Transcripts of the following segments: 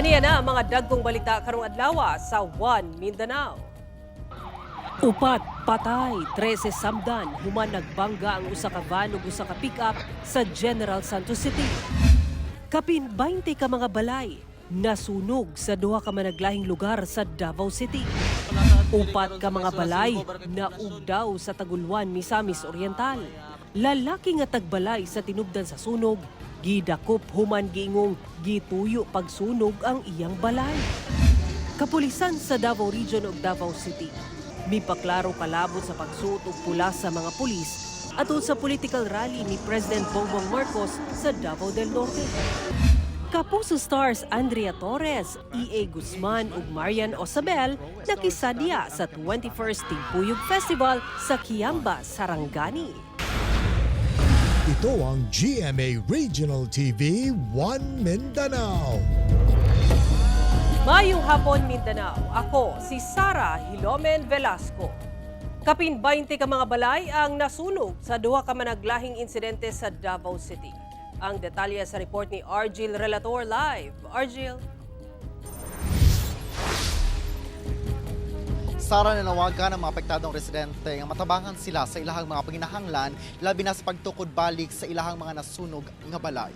Aniya na ang mga dagkong balita karong adlaw sa One Mindanao. Upat, patay, 13 samdan, human nagbangga ang usa ka van ug usa ka pick-up sa General Santos City. Kapin 20 ka mga balay nasunog sa duha ka managlahing lugar sa Davao City. Upat ka mga balay naugdaw sa Taguluan, Misamis Oriental. Lalaki nga tagbalay sa tinubdan sa sunog, gidakop human giingong gituyo pagsunog ang iyang balay. Kapulisan sa Davao Region ug Davao City mipaklaro palabot sa pagsuot og pula sa mga pulis atol sa political rally ni President Bongbong Marcos sa Davao del Norte. Kapuso stars Andrea Torres, E.A. Guzman ug Marian Osabel nakisadya sa 21st Timpuyog Festival sa Kiamba, Sarangani. Ito ang GMA Regional TV 1 Mindanao. Mayong hapon Mindanao, ako si Sara Hilomen Velasco. Kapin 20 ka mga balay ang nasunog sa duha ka managlahing insidente sa Davao City. Ang detalye sa report ni Argil Relator live. Argil. Sara, nanawagan ang mga apektadong residente nga matabangan sila sa ilahang mga panginahanglan labi na sa pagtukod balik sa ilahang mga nasunog nga balay.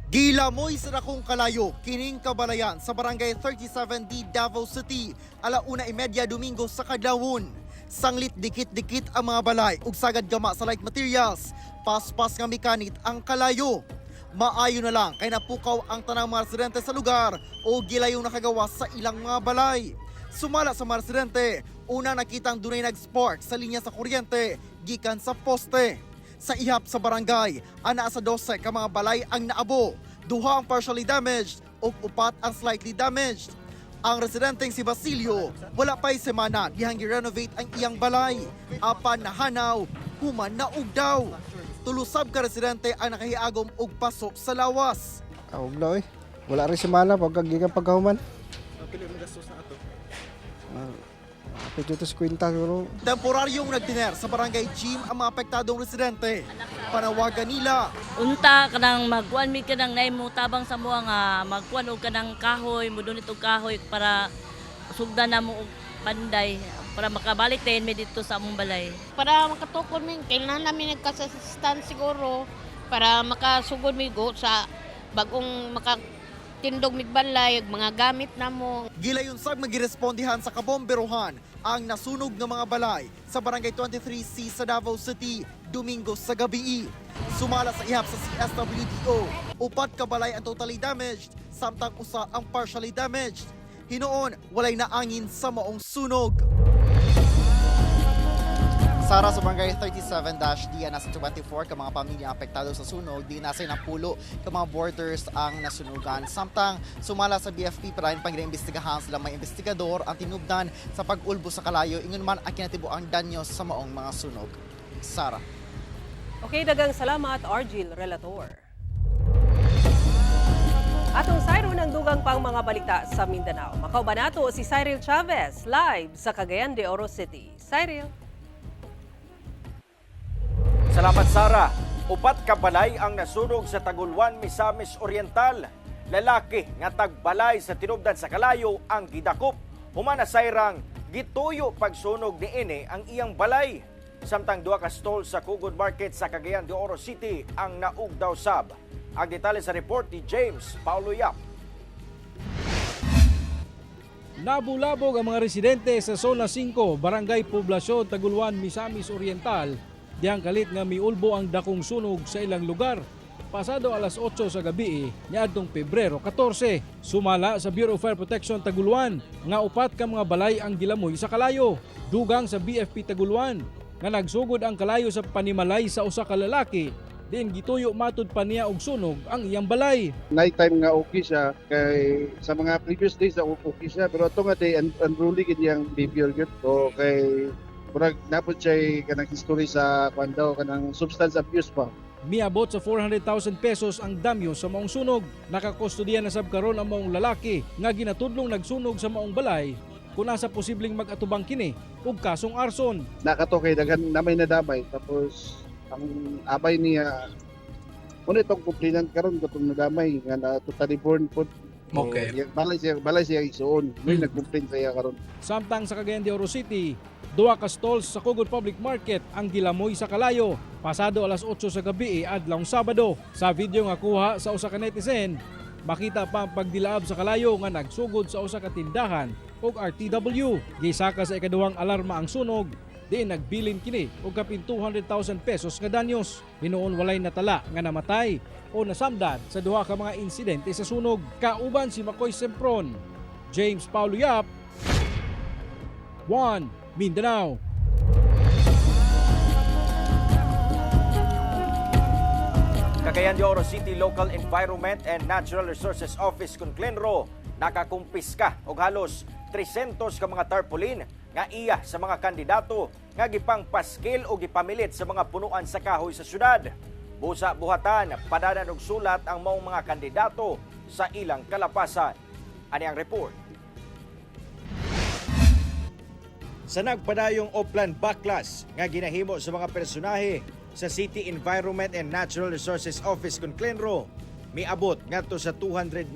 Gilamoy sa dakong kalayo, kining kabalayan sa Barangay 37D Davao City, 1:30 Domingo sa kadlawon. Sanglit dikit-dikit ang mga balay ug sagad gama sa light materials, paspas nga mekanit ang kalayo. Maayo na lang kay napukaw ang tanang mga residente sa lugar o gilayong nakagawas sa ilang mga balay. Sumala sa mga residente, una nakitang dunay nag-spark sa linya sa kuryente gikan sa poste. Sa ihap sa barangay, ana sa 12 ka mga balay ang naabo, duha ang partially damaged ug upat ang slightly damaged. Ang residenteng si Basilio, wala pa'y semana dihang i-renovate ang iyang balay. Apan nahanaw, human na ugdaw. Tulusab ka residente ang nakahiagom og pasok sa lawas. Ugdaw wala rin semana pagkagigan pagkahuman. Pili mo gastos na ato. Pwede ito sa kwinta siguro. Temporaryong nagtiner sa barangay gym ang mga apektadong residente. Panawagan nila. Unta kanang magkuan mi kanang nay mo tabang sa mo nga magkuan og kanang kahoy, mudunit og kahoy para sugdan na mo og panday para makabalik tayo mi dito sa among balay. Para makatukod mi, kailangan namin nagkasasistan siguro para makasugod mi go sa bagong makatindog mig balay, mga gamit na mo. Gilayon sab magirespondihan sa kabomberohan ang nasunog ng mga balay sa Barangay 23C sa Davao City, Domingo sa gabi. Sumala sa ihap sa CSWDO, upat ka balay ang totally damaged, samtang usa ang partially damaged. Hinoon, walay naangin sa maong sunog. Sara, sa Barangay 37-D, nasa 24 ka mga pamilya apektado sa sunog, di nasa napulo ka mga borders ang nasunugan. Samtang sumala sa BFP para pang imbestigahan sila may investigador ang tinubdan sa pag-ulbo sa kalayo, ingon man ang kinatibo ang danyo sa maong mga sunog. Sara. Okay, dagang salamat Argil Relator. Atong sayro ng dugang pang mga balita sa Mindanao. Makaubanato si Cyril Chavez live sa Cagayan de Oro City. Cyril. Salamat Sara. Upat ka balay ang nasunog sa Taguluan, Misamis Oriental. Lalaki nga tagbalay sa tinubdan sa kalayo ang gidakop. Human na sayrang gituyo pagsunog ni ini ang iyang balay. Samtang duha ka stall sa Kugod Market sa Cagayan de Oro City ang naugdaw sab. Ang detalye sa report ni James Paulo Yap. Nabulabog ang mga residente sa Zona 5, Barangay Poblasyon, Taguluan, Misamis Oriental. Diyang kalit nga miulbo ang dakong sunog sa ilang lugar. Pasado alas 8 sa gabi niadtong Pebrero 14, sumala sa Bureau of Fire Protection Taguluan nga upat ka mga balay ang gilamoy sa kalayo. Dugang sa BFP Taguluan nga nagsugod ang kalayo sa panimalay sa usa ka lalaki, din gituyo matud pa niya og sunog ang iyang balay. Night time nga okay siya kay sa mga previous days okay siya pero ato nga day unruly gid yang behavior gyud. So kay murag napod siya kanang history sa kwandaw kanang substance abuse pa. Miabot sa 400,000 pesos ang damyo sa maong sunog. Nakakustodiya na sab karon ang maong lalaki nga ginatudlong nagsunog sa maong balay kung nasa posibleng mag-atubang kini ug kasong arson. Nakato kay daghan namay nadamay tapos ang abay niya Muna itong complainant karon katong nadamay nga na totally born po. Okay. Balay siya isuon. May nag-complain siya karon. Samtang sa Cagayan de Oro City, duha ka stalls sa Cogon Public Market ang gilamoy sa kalayo pasado alas 8 sa gabi adlawng Sabado. Sa video nga kuha sa usa ka netizen, makita pa ang pagdilaab sa kalayo nga nagsugod sa usa ka tindahan ug RTW. Gisaka sa ikaduhang alarma ang sunog, di nagbilin kini og kapin 200,000 pesos nga danyos. Hinuon walay natala nga namatay o nasamdan sa duha ka mga insidente sa sunog. Kauban si Makoy Sempron, James Paulo Yap, 1 Mindanao. Cagayan de Oro City Local Environment and Natural Resources Office Conclenro nakakumpiska og halos 300 ka mga tarpaulin nga iya sa mga kandidato nga gipangpaskil o gipamilit sa mga punuan sa kahoy sa syudad. Busa buhatan, padanan og sulat ang maong mga kandidato sa ilang kalapasan. Ani ang report. Sa nagpadayong Oplan Backlash nga ginahimo sa mga personahe sa City Environment and Natural Resources Office Conclenro, miabot ngadto sa 290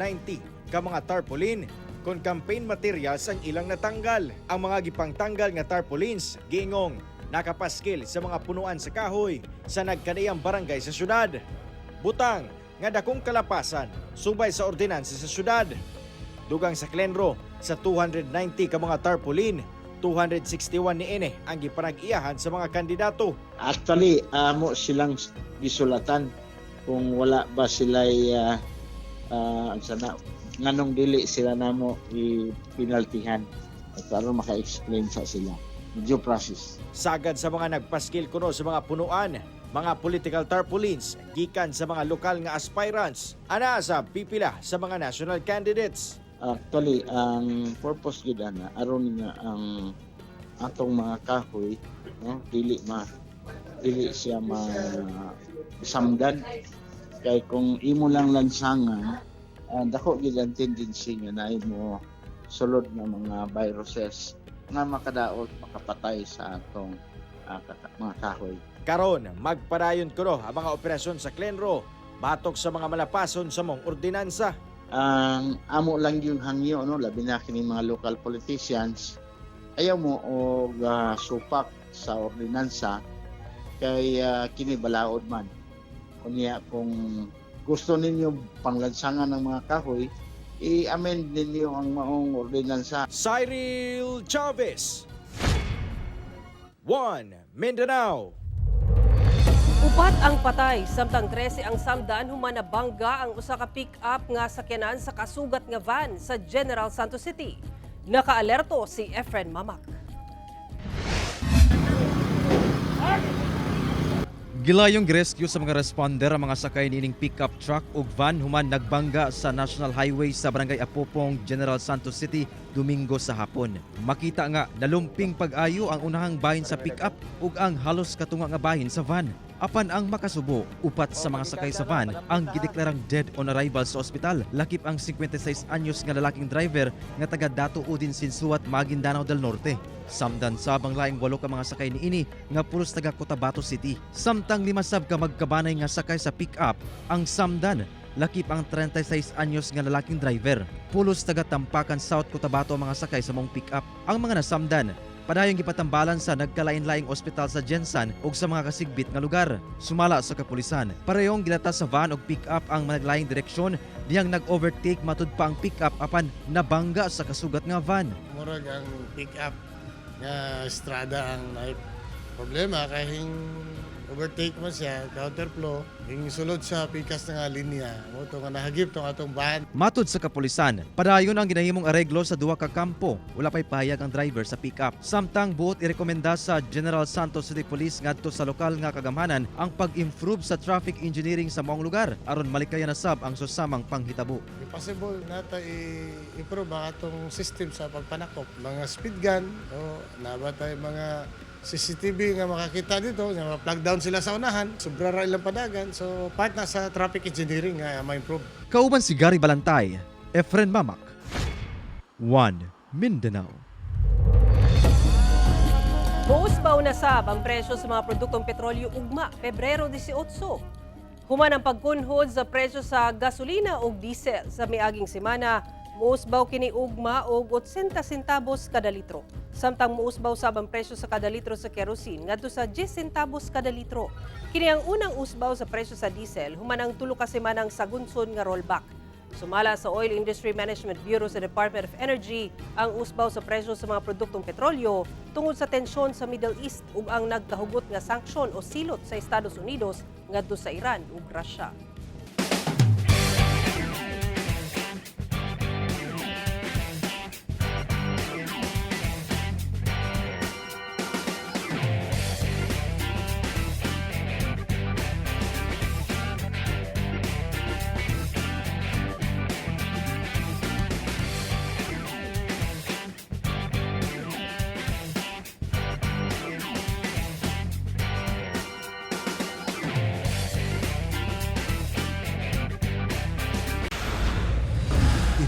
ka mga tarpaulin kon campaign materials ang ilang natanggal. Ang mga gipangtanggal nga tarpaulins giingong nakapaskil sa mga punuan sa kahoy sa nagkaniyang barangay sa syudad. Butang nga dakong kalapasan subay sa ordinansa sa syudad. Dugang sa Clenro, sa 290 ka mga tarpaulin, 261 niini ang gipanag-iyahan sa mga kandidato. Actually, amo silang gisulatan kung wala ba sila nganong dili sila namo ipinaltihan at aron maka-explain sa sila. Due process. Sagad sa mga nagpaskil kuno sa mga punuan, mga political tarpaulins gikan sa mga lokal nga aspirants, ana sa pipila sa mga national candidates. Actually, ang purpose gid ana aron nga ang atong mga kahoy, no, dili siya samdan kay kung imo lang lansangan, dako gid ang tendency nga naay mo sulod na mga viruses nga makadaot makapatay sa atong mga kahoy. Karon magpadayon kuno ang mga operasyon sa Clenro batok sa mga malapason sa mong ordinansa. Ang amo lang yung hangyo, no, labi na kini mga local politicians, ayaw mo og supak sa ordinansa kay kini balaod man. Kunya kung gusto ninyo panglansangan ng mga kahoy, i-amend ninyo ang maong ordinansa. Cyril Chavez, 1 Mindanao. Upat ang patay, samtang 13 ang samdan human nabangga ang usa ka pick-up nga sakyanan sa kasugat nga van sa General Santos City. Nakaalerto si Efren Mamak. Gilayong girescue sa mga responder ang mga sakay nining pickup truck ug van human nagbangga sa National Highway sa Barangay Apopong, General Santos City, Domingo sa hapon. Makita nga nalumping pag-ayo ang unahang bahin sa pickup ug ang halos katunga nga bahin sa van. Apan ang makasubo, upat sa mga sakay sa van ang gideklarang dead on arrival sa ospital. Lakip ang 56 anyos nga lalaking driver nga taga Dato Udin Sinsuat, Maguindanao del Norte. Samdan sabang laing 8 ka mga sakay niini nga pulos taga Cotabato City. Samtang 5 sab ka magkabanay nga sakay sa pick-up ang samdan. Lakip ang 36 anyos nga lalaking driver. Pulos taga Tampakan South, Cotabato ang mga sakay sa mong pick-up. Ang mga nasamdan padayong gipatambalan sa nagkalain-laing ospital sa Jensan ug sa mga kasigbit nga lugar. Sumala sa kapulisan, parehong gilatas sa van ug pick-up ang managlaing direksyon diyang nag-overtake matud pa ang pick-up apan nabangga sa kasugat nga van. Murag ang pick-up nga estrada ang problema kay overtake man siya, counterflow, yung sulod sa pikas nga linya, mo to nga nahagip tong atong van. Matud sa kapulisan, padayon ang ginahimong areglo sa duha ka kampo. Wala pay pahayag ang driver sa pick-up. Samtang buot irekomenda sa General Santos City Police ngadto sa lokal nga kagamhanan ang pag-improve sa traffic engineering sa maong lugar aron malikayan na sab ang susamang panghitabo. Possible nata i-improve ang atong system sa pagpanakop. Mga speed gun, nabatay mga CCTV nga makakita dito, nga ma-plug down sila sa unahan, sobra ra ilang padagan. So part na sa traffic engineering nga ma-improve. Kauban si Gary Balantay, Efren Mamak, 1 Mindanao. Buos ba unasab ang presyo sa mga produktong petrolyo ugma Pebrero 18? Human ang pagkunhod sa presyo sa gasolina o diesel sa miaging semana, muusbaw kini ugma og 80 centavos kada litro. Samtang muusbaw sab ang presyo sa kada litro sa kerosene ngadto sa 10 centavos kada litro. Kini ang unang usbaw sa presyo sa diesel human ang 3 ka semanang sagunson nga rollback. Sumala sa Oil Industry Management Bureau sa Department of Energy ang usbaw sa presyo sa mga produktong petrolyo tungod sa tensyon sa Middle East ug ang nagkahugot nga sanksyon o silot sa Estados Unidos ngadto sa Iran ug Russia.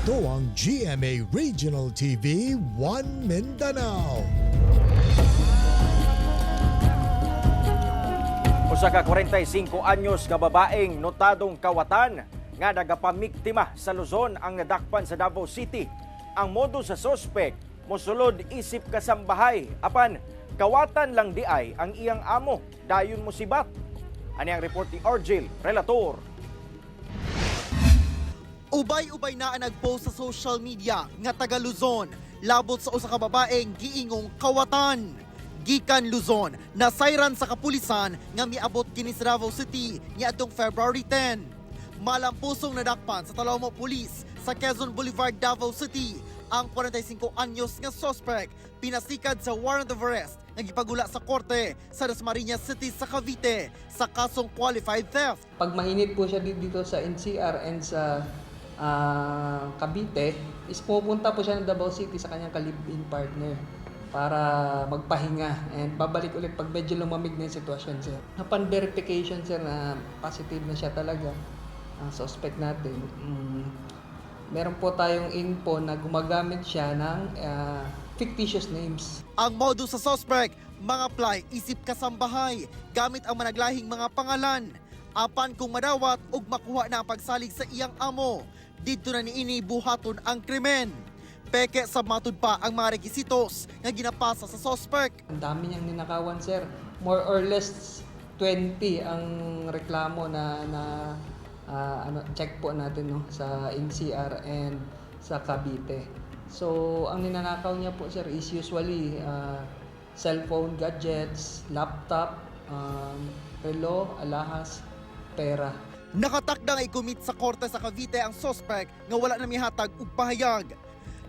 Ito ang GMA Regional TV 1 Mindanao. Usa ka 45 anyos nga babaeng notadong kawatan nga nagapamiktima sa Luzon ang nadakpan sa Davao City. Ang modo sa sospek mosulod isip kasambahay apan kawatan lang di ay ang iyang amo dayon mosibat. Ani ang report ni Argel Relator. Ubay-ubay na ang nag-post sa social media nga taga Luzon labot sa usa ka babaeng giingong kawatan. Gikan Luzon, nasayran sa kapulisan nga miabot kini sa Davao City niadtong February 10. Malampusong nadakpan sa Talawmo Police sa Quezon Boulevard, Davao City ang 45 anyos nga suspect pinasikad sa warrant of arrest nga gipagula sa korte sa Dasmariñas City sa Cavite sa kasong qualified theft. Pag mahinit po siya dito sa NCR and sa Cavite, is pupunta po siya ng Davao City sa kanyang ka-live-in partner para magpahinga and babalik ulit pag medyo lumamig na yung sitwasyon, sir. Upon verification, sir, na positive na siya talaga, ang suspect natin, meron po tayong info na gumagamit siya ng fictitious names. Ang modus sa suspect, mga ply isip kasambahay gamit ang managlahing mga pangalan. Apan kung madawat ug makuha na ang pagsalig sa iyang amo, dito na niini buhaton ang krimen. Peke sa matud pa ang mga rekisitos nga ginapasa sa suspect. Ang dami niyang ninakawan, sir. More or less 20 ang reklamo na check po natin, no, sa NCR and sa Cavite. So, ang ninanakaw niya po, sir, is usually cellphone, gadgets, laptop, relo, alahas, pera. Nakatakdang ikumit sa korte sa Cavite ang suspect nga wala na mihatag og pahayag.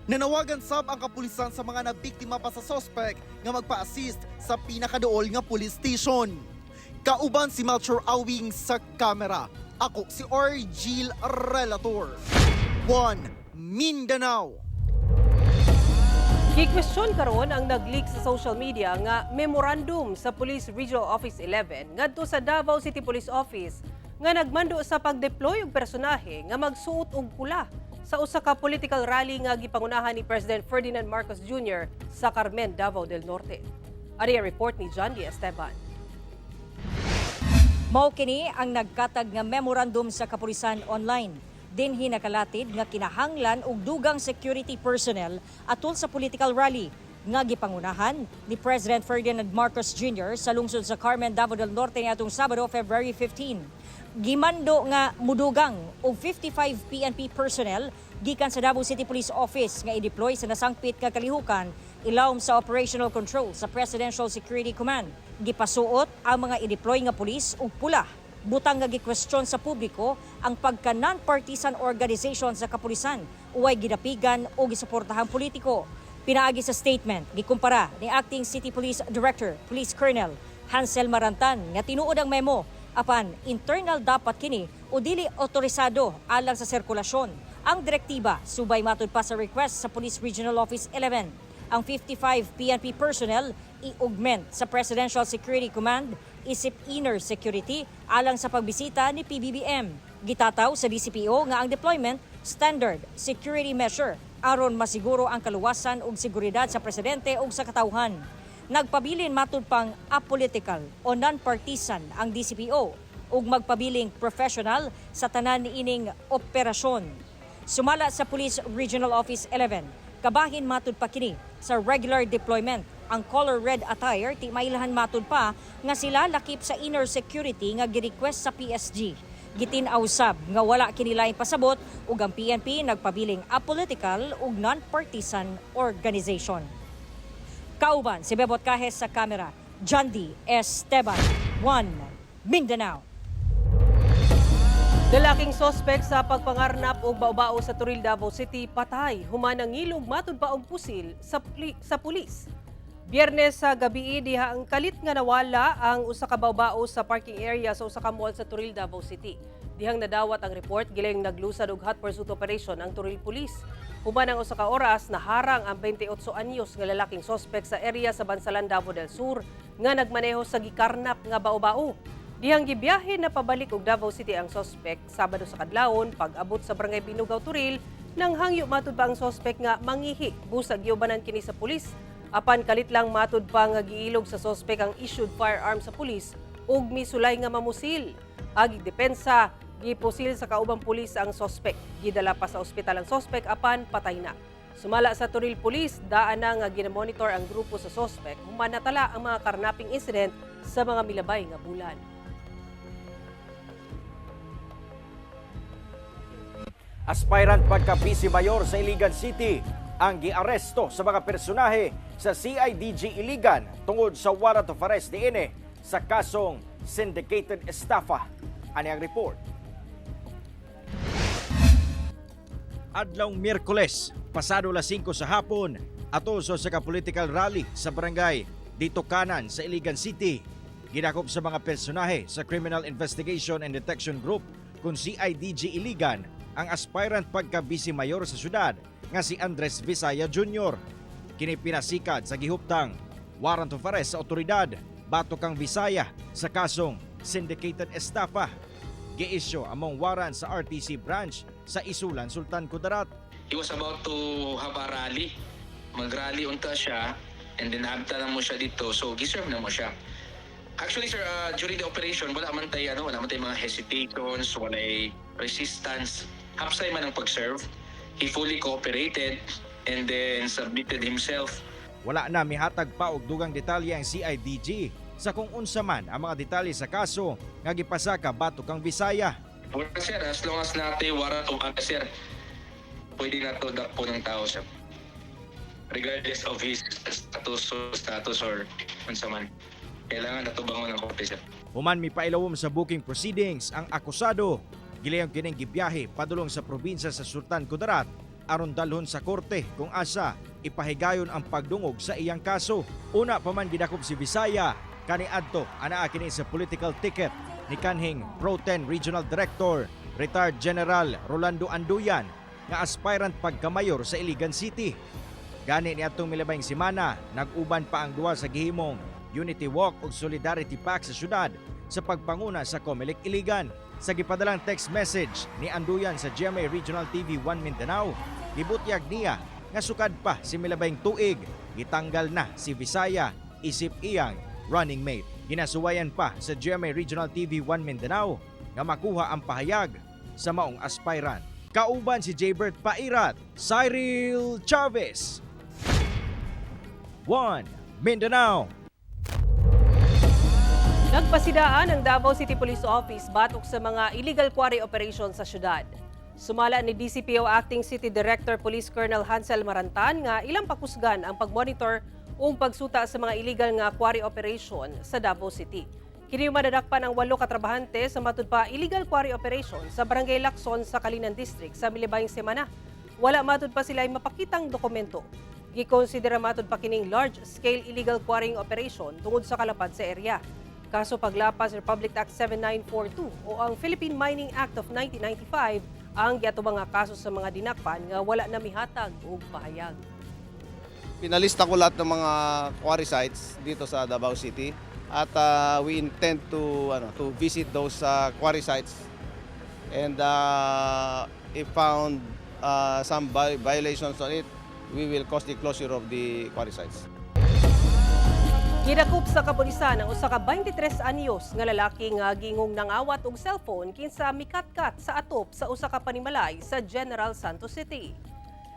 Nanawagan sab ang kapulisan sa mga nabiktima pa sa suspect nga magpa-assist sa pinakaduol nga police station. Kauban si Melchor Awing sa kamera. Ako si Argel Relator. 1 Mindanao. Gikwestiyon karon ang nag-leak sa social media nga memorandum sa Police Regional Office 11 ngadto sa Davao City Police Office nga nagmando sa pag-deploy og personahe nga magsuot og pula sa usa ka political rally nga gipangunahan ni President Ferdinand Marcos Jr. sa Carmen, Davao del Norte. Ari ang report ni John D. Esteban. Mao kini ang nagkatag nga memorandum sa kapulisan online. Dinhi nakalatid nga kinahanglan og dugang security personnel atol sa political rally nga gipangunahan ni President Ferdinand Marcos Jr. sa lungsod sa Carmen, Davao del Norte niadtong Sabado, February 15. Gimando nga mudugang og 55 PNP personnel gikan sa Davao City Police Office nga i-deploy sa nasangpit nga kalihukan ilawom sa operational control sa Presidential Security Command. Gipasuot ang mga i-deploy nga pulis og pula. Butang nga gikwestiyon sa publiko ang pagka non-partisan organization sa kapulisan uway gidapigan o gisuportahang politiko. Pinaagi sa statement, gikumpara ni Acting City Police Director, Police Colonel Hansel Marantan nga tinuod ang memo apan internal dapat kini o dili otorisado alang sa sirkulasyon. Ang direktiba subay matud pa sa request sa Police Regional Office 11. Ang 55 PNP personnel i-augment sa Presidential Security Command isip inner security alang sa pagbisita ni PBBM. Gitataw sa DCPO nga ang deployment standard security measure aron masiguro ang kaluwasan ug seguridad sa presidente ug sa katawhan. Nagpabilin matud pang apolitical o non-partisan ang DCPO o ug magpabiling professional sa tanan niining operasyon. Sumala sa Police Regional Office 11, kabahin matud pa kini sa regular deployment. Ang color red attire ti mailahan matud pa nga sila lakip sa inner security nga gi-request sa PSG. Gitin-ausab nga wala kini laing pasabot ug ang PNP nagpabiling apolitical ug non-partisan organization. Kauban si Bebot Cajes sa kamera, John D. Esteban, 1 Mindanao. Lalaking sospek sa pagpangarnap og baubao sa Turil, Davao City patay human ang ilog matud pa og pusil sa pulis. Biyernes sa gabi diha ang kalit nga nawala ang usa ka baubao sa parking area sa usa ka mall sa Turil, Davao City. Dihang nadawat ang report giling naglusad og hot pursuit operation ang Turil Police. Human ang usa ka oras naharang ang 28 anyos nga lalaking sospek sa area sa Bansalan, Davao del Sur nga nagmaneho sa gikarnap nga baubao. Dihang gibiyahe na pabalik og Davao City ang sospek Sabado sa kadlawon pag-abot sa Barangay Binugaw, Turil nang hangyo matud pa ang sospek nga mangihi busag giubanan kini sa pulis. Apan kalit lang matud pa nga giilog sa sospek ang issued firearm sa pulis ug misulay nga mamusil. Agi depensa, gipusil sa kaubang pulis ang sospek. Gidala pa sa ospital ang sospek apan patay na. Sumala sa Turil Police, daan na nga ginamonitor ang grupo sa sospek human natala ang mga karnaping incident sa mga milabay nga bulan. Aspirant pagka-vice mayor sa Iligan City ang giaresto sa mga personahe sa CIDG Iligan tungod sa warrant of arrest diine sa kasong syndicated estafa. Ani ang report. Adlawng Miyerkules, pasado alas 5 sa hapon, atoso sa ka-political rally sa barangay dito kanan sa Iligan City. Ginakop sa mga personahe sa Criminal Investigation and Detection Group kung CIDG Iligan ang aspirant pagka-vice mayor sa syudad nga si Andres Visaya Jr. Kini pinasikad sa gihuptang warrant of arrest sa otoridad batok kang Visaya sa kasong syndicated estafa. Gi-issue among warrant sa RTC branch sa Isulan, Sultan Kudarat. He was about to have a rally. Mag-rally unta siya and then habta na mo siya dito so giserve na mo siya. Actually sir, during the operation wala man tayo mga hesitations, wala resistance. Hapsay man ang pag-serve. He fully cooperated and then submitted himself. Wala na mihatag pa og dugang detalye ang CIDG sa kung unsa man ang mga detalye sa kaso nga gipasaka batok kang Visaya. Well, sir, as long as natin warrant of arrest, sir, pwede na to dakpo ng tao, sir. Regardless of his status or unsa man. Kailangan na to bangon ng korte, sir. Human mipailawom sa booking proceedings ang akusado. Giliyang kining gibiyahe padulong sa probinsya sa Sultan Kudarat aron dalhon sa korte kung asa ipahigayon ang pagdungog sa iyang kaso. Una pa man gidakop si Visaya kaniadto anaa kini sa political ticket ni kanhing Pro 10 Regional Director retired General Rolando Anduyan nga aspirant pagkamayor sa Iligan City. Gani niadtong milabayng semana nag-uban pa ang duwa sa gihimong Unity Walk ug Solidarity Pack sa syudad sa pagpanguna sa Comelec Iligan. Sa gipadalang text message ni Anduyan sa GMA Regional TV 1 Mindanao, gibutyag niya nga sukad pa si milabayng tuig, gitanggal na si Visaya isip iyang running mate. Ginasuwayan pa sa GMA Regional TV 1 Mindanao nga makuha ang pahayag sa maong aspirant. Kauban si Jaybert Pairat, Cyril Chavez, 1 Mindanao. Nagpasidaan ang Davao City Police Office batok sa mga illegal quarry operation sa syudad. Sumala ni DCPO Acting City Director Police Colonel Hansel Marantan nga ilang pakusgan ang pagmonitor o pagsuta sa mga illegal nga quarry operation sa Davao City. Kini madadakpan ang 8 katrabahante sa matud pa illegal quarry operation sa Barangay Lacson sa Kalinan District sa milibayng semana. Wala matud pa sila ay mapakitang dokumento. Gikonsidera matud pa kining large-scale illegal quarrying operation tungod sa kalapad sa area. Kaso paglapas Republic Act 7942 o ang Philippine Mining Act of 1995 ang giatubang nga kaso sa mga dinakpan nga wala na mihatag og pahayag. Pinalista ko lahat ng mga quarry sites dito sa Davao City at we intend to visit those quarry sites and if found some violations on it, we will cause the closure of the quarry sites. Gidakop sa kapulisan ang usa ka 23 anyos nga lalaki nga gingong nangawat og cellphone kinsa mikatkat sa atop sa usa ka panimalay sa General Santos City.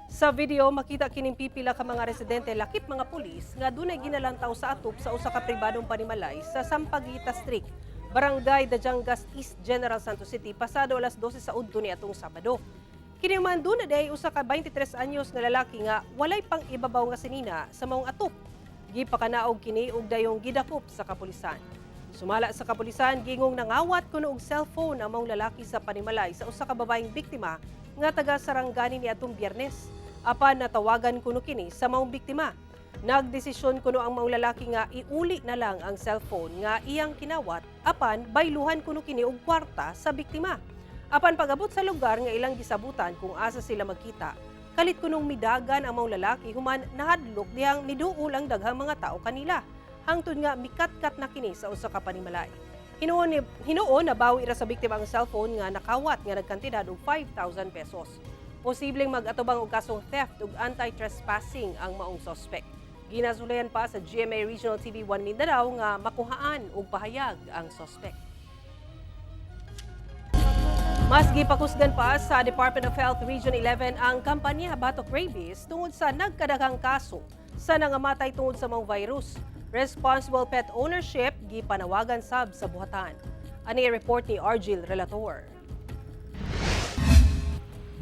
Sa video makita kining pipila ka mga residente lakip mga pulis nga dunay ginalantaw sa atop sa usa ka pribadong panimalay sa Sampaguita Street, Barangay Dajangas East, General Santos City pasado alas 12 sa udto niadtong Sabado. Kini man duna day usa ka 23 anyos nga lalaki nga walay pang ibabaw nga sinina sa maong atop. Gipakanaog kini og dayong gidakop sa kapulisan. Sumala sa kapulisan, gingong nangawat kuno og cellphone ang maong lalaki sa panimalay sa usa ka babaeng biktima nga taga Sarangani niadtong Biyernes. Apan natawagan kuno kini sa maong biktima. Nagdesisyon kuno ang maong lalaki nga iuli na lang ang cellphone nga iyang kinawat apan bayluhan kuno kini og kwarta sa biktima. Apan pag-abot sa lugar nga ilang gisabutan kung asa sila magkita, kalit kunong midagan ang maong lalaki human nahadlok dihang miduol ang daghang mga tao kanila. Hangtod nga mikatkat na kini sa usa ka panimalay. Hinuon na bawi ra sa biktima ang cellphone nga nakawat nga nagkantidad og 5,000 pesos. Posibleng mag-atubang og kasong theft ug anti-trespassing ang maong suspect. Ginasulayan pa sa GMA Regional TV 1 Mindanao nga makuhaan og pahayag ang suspect. Mas gipakusgan pa sa Department of Health Region 11 ang kampanya Batok Rabies tungod sa nagkadaghang kaso sa nangamatay tungod sa maong virus. Responsible pet ownership gipanawagan sab sa buhatan. Ani report ni Argil Relator.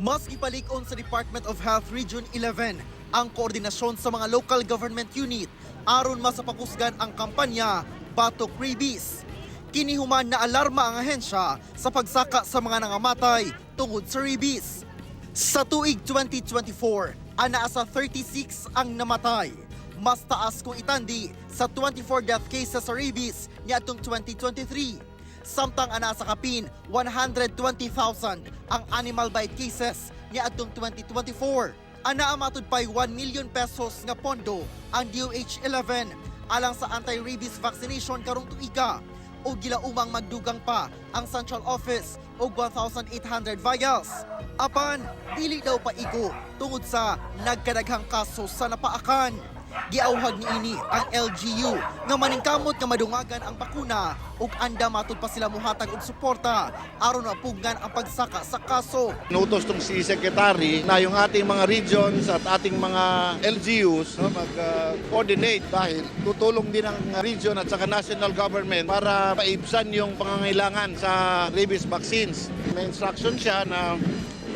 Mas gipalig-on sa Department of Health Region 11 ang koordinasyon sa mga local government unit aron masapakusgan ang kampanya Batok Rabies. Kinihuman na alarma ang ahensya sa pagsaka sa mga nangamatay tungod sa rabies. Sa tuig 2024, anaa sa 36 ang namatay. Mas taas kung itandi sa 24 death cases sa rabies niadtong 2023. Samtang anaa sa kapin 120,000 ang animal bite cases niadtong 2024. Anaa matud pay 1 million pesos nga pondo ang DOH-11 alang sa anti-rabies vaccination karong tuiga. O gilaumang magdugang pa ang Central Office og 1,800 vials. Apan, dili daw paigo tungod sa nagkadaghang kaso sa napaakan. Giauhag niini ang LGU nga maningkamot nga madungagan ang bakuna ug anda matud pa sila muhatag og suporta aron mapugnan ang pagsaka sa kaso. Nutos tong si Secretary na yung ating mga regions at ating mga LGUs mag-coordinate dahil tutulong din ang region at saka national government para paibsan yung pangangailangan sa rabies vaccines. May instruction siya na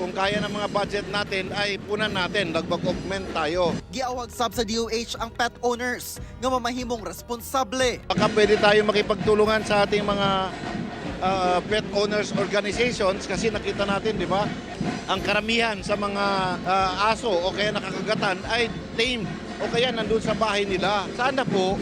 kung kaya ng mga budget natin ay punan natin, nagpag-augment tayo. Giawag sab sa DOH ang pet owners nga mamahimong responsable. Baka pwede tayo makipagtulungan sa ating mga pet owners organizations kasi nakita natin, di ba? Ang karamihan sa mga aso o kaya nakakagatan ay tame o kaya nandun sa bahay nila. Sana po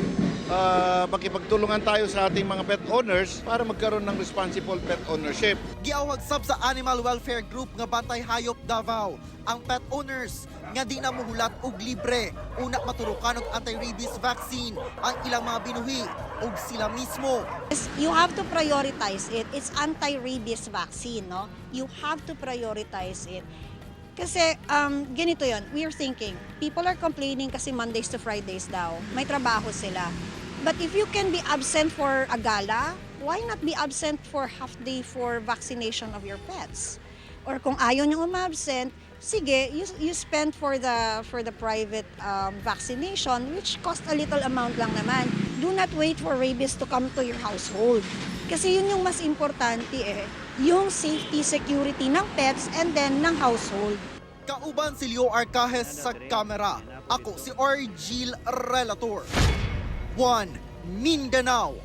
makipagtulungan tayo sa ating mga pet owners para magkaroon ng responsible pet ownership. Giawag sab sa Animal Welfare Group nga Bantay Hayop Davao ang pet owners nga di na muhulat og libre una maturukan og anti-rabies vaccine ang ilang mga binuhi ug sila mismo. You have to prioritize it. It's anti-rabies vaccine, no? You have to prioritize it. Kasi ganito yon, we are thinking, people are complaining kasi Mondays to Fridays daw, may trabaho sila. But if you can be absent for a gala, why not be absent for half day for vaccination of your pets? Or kung ayaw niyong umabsent, sige, you spend for the private vaccination, which cost a little amount lang naman. Do not wait for rabies to come to your household. Kasi yun yung mas importante yung safety, security ng pets and then ng household. Kauban si Leo Arcajes sa kamera. Ako si Argil Relator. 1 Mindanao.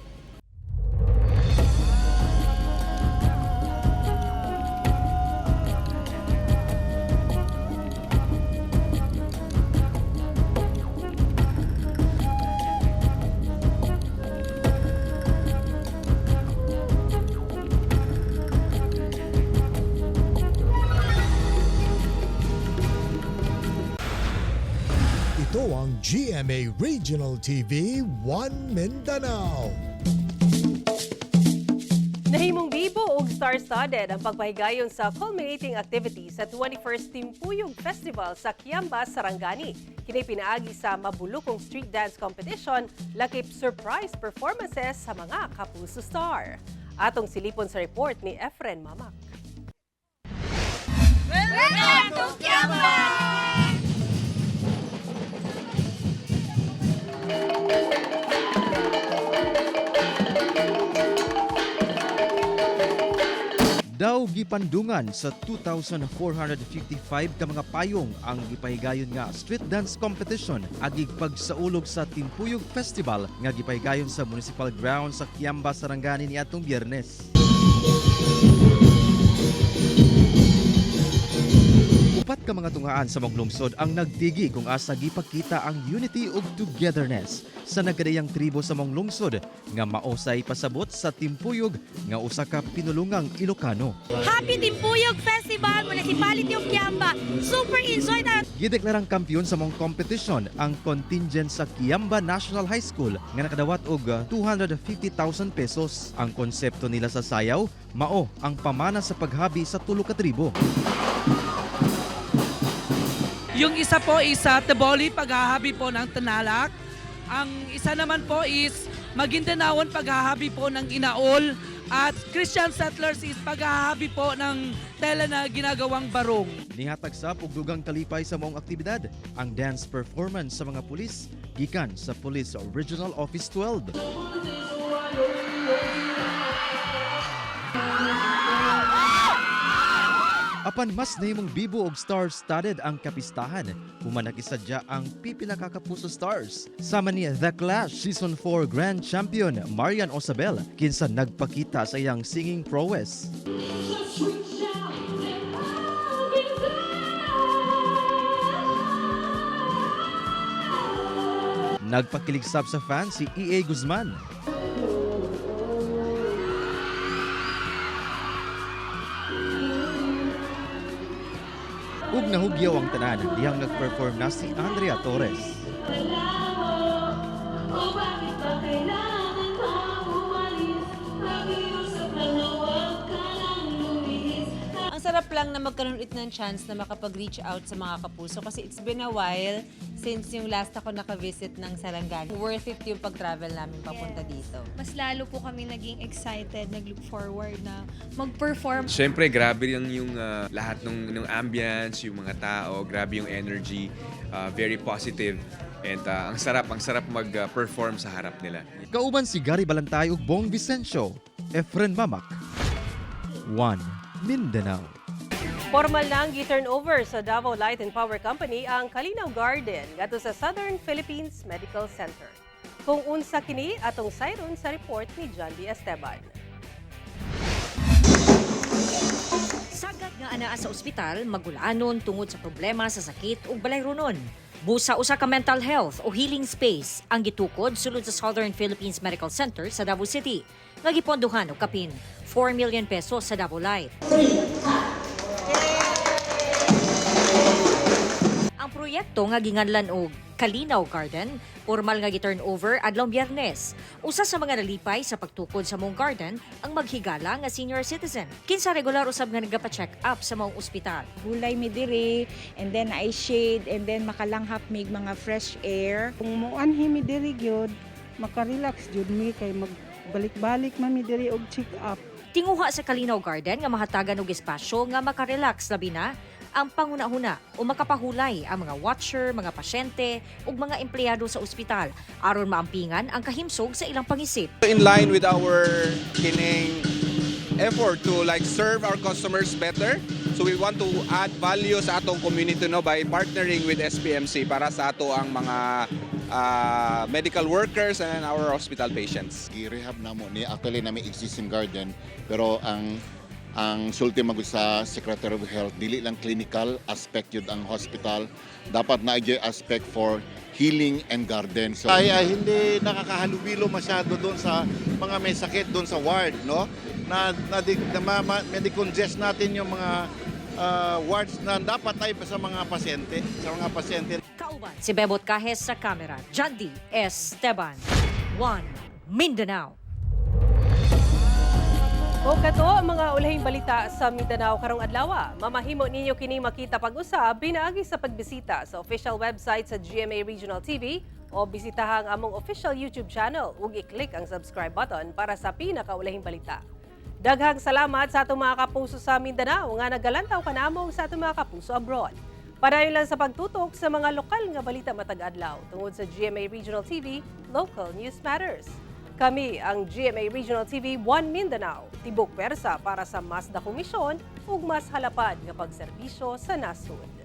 Ito ang GMA Regional TV 1 Mindanao. Nahimong bibo og star-studded ang pagpahigayon sa culminating activity sa 21st Timpuyog Festival sa Kiamba, Sarangani. Kini pinaagi sa mabulukong street dance competition, lakip surprise performances sa mga Kapuso Star. Atong silipon sa report ni Efren Mamak. Welcome to Kiamba! Daw gipandungan sa 2,455 ka mga payong ang gipahigayon nga street dance competition agig pagsaulog sa Timpuyog Festival nga gipahigayon sa Municipal Grounds sa Kiamba, Sarangani niadtong Biyernes. Upat ka mga tungaan sa mong lungsod ang nagtigi kung asa gipakita ang unity ug togetherness sa nagkadayang tribo sa mong lungsod nga maosay pasabot sa Timpuyog nga usa ka pinulungang Ilocano. Happy Timpuyog Festival, Municipality of Kiamba. Super enjoy na! Gideklarang kampiyon sa mong competition ang contingent sa Kiamba National High School nga nakadawat og 250,000 pesos. Ang konsepto nila sa sayaw mao ang pamana sa paghabi sa tulo ka tribo. Yung isa po is Taboli, paghahabi po ng Tanalak. Ang isa naman po is Maguindanaon, paghahabi po ng Inaol. At Christian Settlers is paghahabi po ng tela na ginagawang barong. Nihatag sa pugdugang kalipay sa maong aktibidad ang dance performance sa mga pulis gikan sa Police Regional Office 12. Apan mas nahimong bibo og star-studded ang kapistahan, human nakisadya ang pipila ka Kapuso Stars. Sama ni The Clash Season 4 Grand Champion Marian Osabel kinsa nagpakita sa iyang singing prowess. Nagpakilig-sab sa fans si E.A. Guzman. Ug nahugyaw ang tanan dihang nag-perform na si Andrea Torres. Ang sarap lang na magkaroon ulit ng chance na makapag-reach out sa mga Kapuso kasi it's been a while since yung last ako naka-visit ng Sarangani. Worth it yung pag-travel namin papunta dito. Mas lalo po kami naging excited, nag-look forward na mag-perform. Siyempre, grabe yung lahat ng ambience, yung mga tao, grabe yung energy, very positive. And ang sarap mag-perform sa harap nila. Kauban si Gary Balantay ug Bong Vicencio, Efren Mamak, 1 Mindanao. Formal nang gi-turnover sa Davao Light and Power Company ang Kalinaw Garden ngadto sa Southern Philippines Medical Center. Kung unsa kini atong sayron sa report ni John D. Esteban. Sagad nga anaa sa ospital, magulanon tungod sa problema sa sakit ug balayronon. Busa usa ka mental health o healing space ang gitukod sulod sa Southern Philippines Medical Center sa Davao City. Nga gipondohan og kapin 4 million pesos sa Davao Light. Ang proyekto nga ginganlan og Kalinaw Garden, formal nga gi-turnover adlaw Biyernes. Usa sa mga nalipay sa pagtukod sa mong garden ang maghigala nga senior citizen. Kinsa regular usab nga nagapa-check up sa maong ospital. Gulay mi diri and then I shade and then makalanghap mig mga fresh air. Kung moanhi mi diri gyud, maka-relax jud mi kay magbalik-balik man mi diri og check up. Tinguha sa Kalinaw Garden nga mahatagan og espasyo nga makarelax labi na ang panguna-huna o makapahulay ang mga watcher, mga pasyente ug mga empleyado sa ospital aron maampingan ang kahimsog sa ilang pangisip. In line with our kining effort to serve our customers better, so we want to add value sa atong community by partnering with SPMC para sa ato ang mga medical workers and our hospital patients. I-rehab na mo ni actually na may existing garden pero ang sulti magud sa Secretary of Health dili lang clinical aspect yun ang hospital, dapat na aspect for healing and garden. So ay hindi nakakahalubilo masyado doon sa mga may sakit doon sa ward, no? Na decongest natin yung mga wards na dapat ay sa mga pasyente, Kauban si Bebot Cajes sa kamera. John D. Esteban, 1 Mindanao. O kato ang mga ulahing balita sa Mindanao karong adlaw. Mamahimo ninyo kini makita pag-usab pinaagi sa pagbisita sa official website sa GMA Regional TV o bisitahang among official YouTube channel ug i-click ang subscribe button para sa pinakaulahing balita. Daghang salamat sa atong mga kapuso sa Mindanao nga nagalantaw kanamo sa atong mga kapuso abroad. Padayon lang sa pagtutok sa mga lokal nga balita matag adlaw tungod sa GMA Regional TV, Local News Matters. Kami ang GMA Regional TV 1 Mindanao, tibok persa para sa mas dakong misyon ug mas halapad nga pagserbisyo sa nasud.